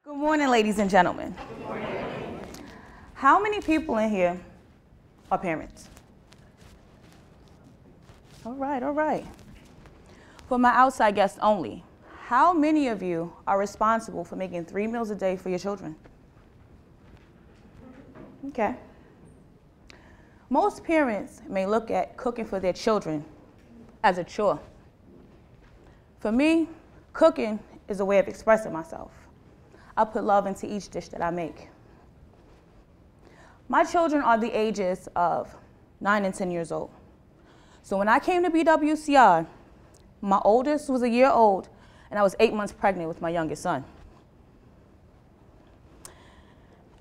Good morning, ladies and gentlemen. Good morning. How many people in here are parents? All right, all right. For my outside guests only, how many of you are responsible for making 3 meals a day for your children? Okay. Most parents may look at cooking for their children as a chore. For me, cooking is a way of expressing myself. I put love into each dish that I make. My children are the ages of 9 and 10 years old. So when I came to BWCI, my oldest was a year old, and I was 8 months pregnant with my youngest son.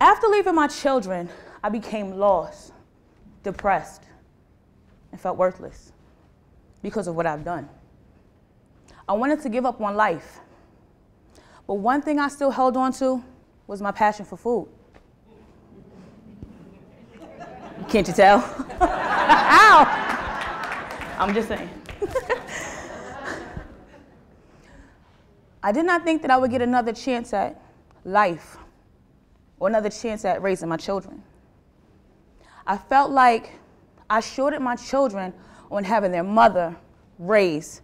After leaving my children, I became lost, depressed, and felt worthless because of what I've done. I wanted to give up on life. But one thing I still held on to was my passion for food. Can't you tell? Ow! I'm just saying. I did not think that I would get another chance at life or another chance at raising my children. I felt like I shorted my children on having their mother raise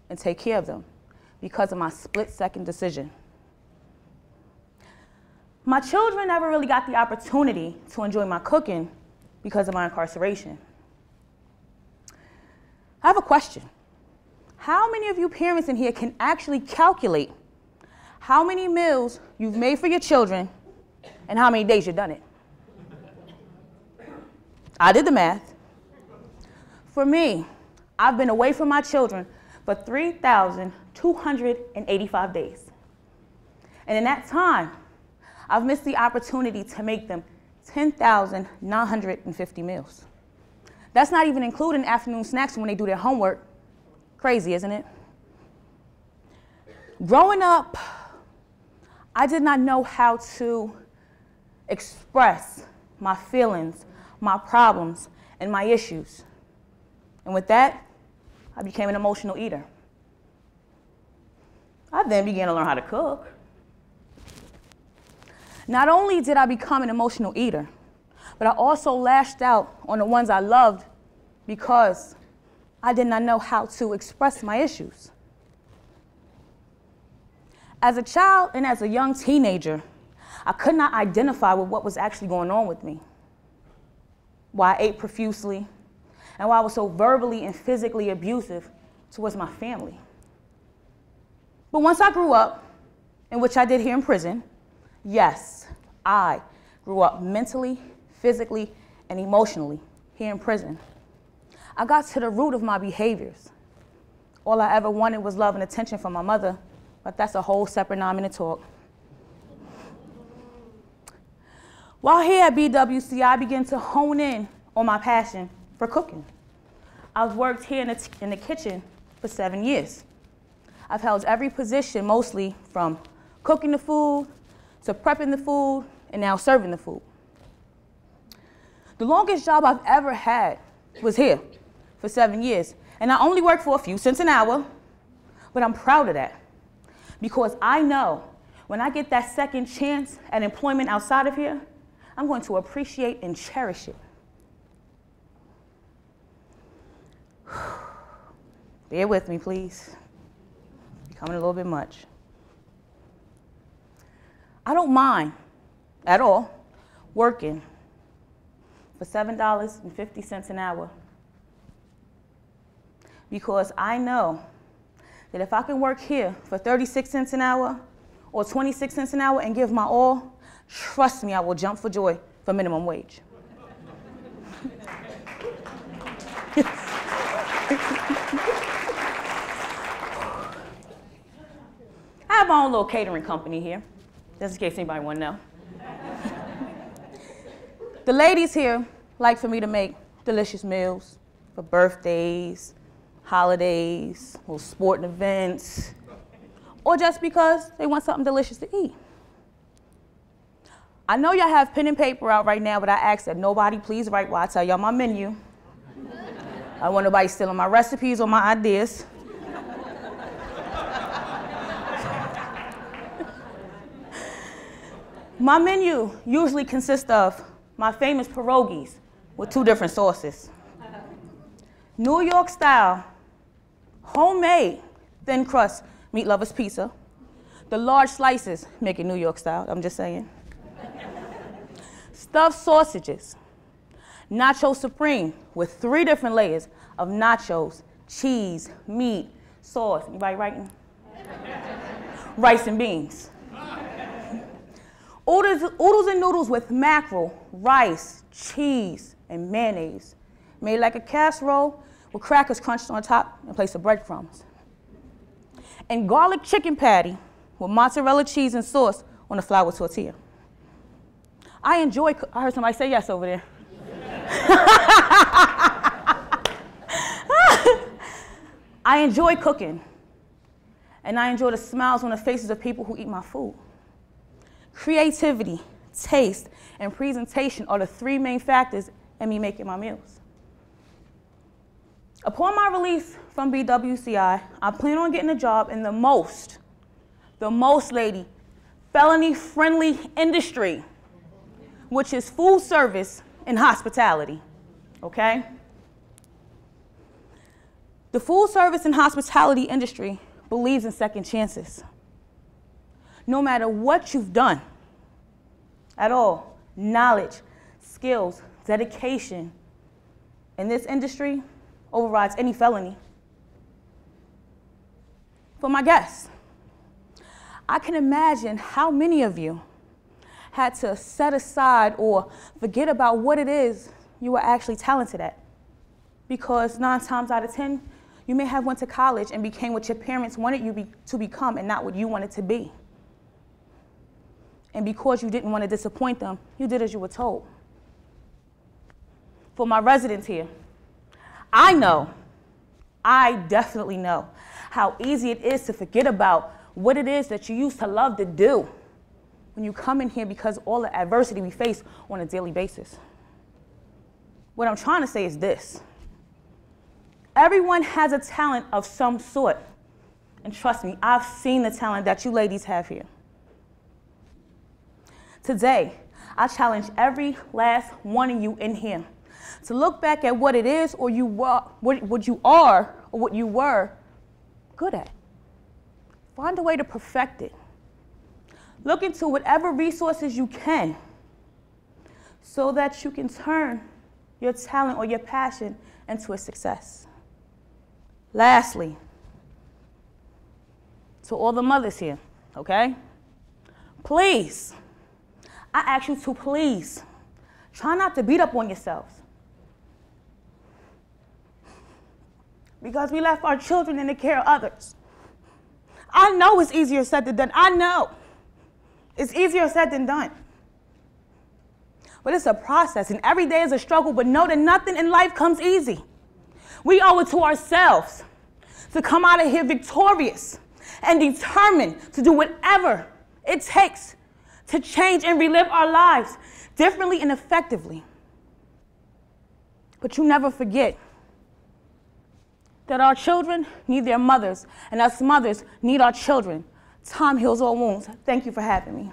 and take care of them because of my split-second decision. My children never really got the opportunity to enjoy my cooking because of my incarceration. I have a question. How many of you parents in here can actually calculate how many meals you've made for your children and how many days you've done it? I did the math. For me, I've been away from my children for 3,285 days. And in that time, I've missed the opportunity to make them 10,950 meals. That's not even including afternoon snacks when they do their homework. Crazy, isn't it? Growing up, I did not know how to express my feelings, my problems, and my issues. And with that, I became an emotional eater. I then began to learn how to cook. Not only did I become an emotional eater, but I also lashed out on the ones I loved because I did not know how to express my issues. As a child and as a young teenager, I could not identify with what was actually going on with me, why I ate profusely, and why I was so verbally and physically abusive towards my family. But once I grew up, in which I did here in prison, yes, I grew up mentally, physically, and emotionally here in prison. I got to the root of my behaviors. All I ever wanted was love and attention from my mother, but that's a whole separate 9-minute talk. While here at BWCI, I began to hone in on my passion for cooking. I've worked here in the kitchen for 7 years. I've held every position, mostly from cooking the food, to prepping the food, and now serving the food. The longest job I've ever had was here for 7 years. And I only worked for a few cents an hour, but I'm proud of that. Because I know when I get that second chance at employment outside of here, I'm going to appreciate and cherish it. Bear with me, please. It's becoming a little bit much. I don't mind at all working for $7.50 an hour because I know that if I can work here for 36 cents an hour or 26 cents an hour and give my all, trust me, I will jump for joy for minimum wage. I have my own little catering company here, just in case anybody want to know. The ladies here like for me to make delicious meals for birthdays, holidays, little sporting events, or just because they want something delicious to eat. I know y'all have pen and paper out right now, but I ask that nobody please write while I tell y'all my menu. I don't want nobody stealing my recipes or my ideas. My menu usually consists of my famous pierogies with 2 different sauces. New York style, homemade, thin crust, meat lovers pizza. The large slices make it New York style, I'm just saying. Stuffed sausages, nacho supreme with 3 different layers of nachos, cheese, meat, sauce. Anybody writing? Rice and beans. Oodles and noodles with mackerel, rice, cheese, and mayonnaise. Made like a casserole with crackers crunched on top in place of breadcrumbs. And garlic chicken patty with mozzarella cheese and sauce on a flour tortilla. I heard somebody say yes over there. I enjoy cooking, and I enjoy the smiles on the faces of people who eat my food. Creativity, taste, and presentation are the 3 main factors in me making my meals. Upon my release from BWCI, I plan on getting a job in the most felony-friendly industry, which is food service and hospitality, okay? The food service and hospitality industry believes in second chances. No matter what you've done at all, knowledge, skills, dedication in this industry overrides any felony. For my guests, I can imagine how many of you had to set aside or forget about what it is you were actually talented at. Because 9 times out of 10, you may have went to college and became what your parents wanted you to become and not what you wanted to be. And because you didn't want to disappoint them, you did as you were told. For my residents here, I definitely know how easy it is to forget about what it is that you used to love to do when you come in here because all the adversity we face on a daily basis. What I'm trying to say is this. Everyone has a talent of some sort. And trust me, I've seen the talent that you ladies have here. Today, I challenge every last one of you in here to look back at what it is or what you are or what you were good at. Find a way to perfect it. Look into whatever resources you can so that you can turn your talent or your passion into a success. Lastly, to all the mothers here, okay? Please, I ask you to please try not to beat up on yourselves. Because we left our children in the care of others. I know it's easier said than done. I know. It's easier said than done. But it's a process, and every day is a struggle, but know that nothing in life comes easy. We owe it to ourselves to come out of here victorious and determined to do whatever it takes to change and relive our lives differently and effectively. But you never forget that our children need their mothers, and us mothers need our children. Time heals all wounds. Thank you for having me.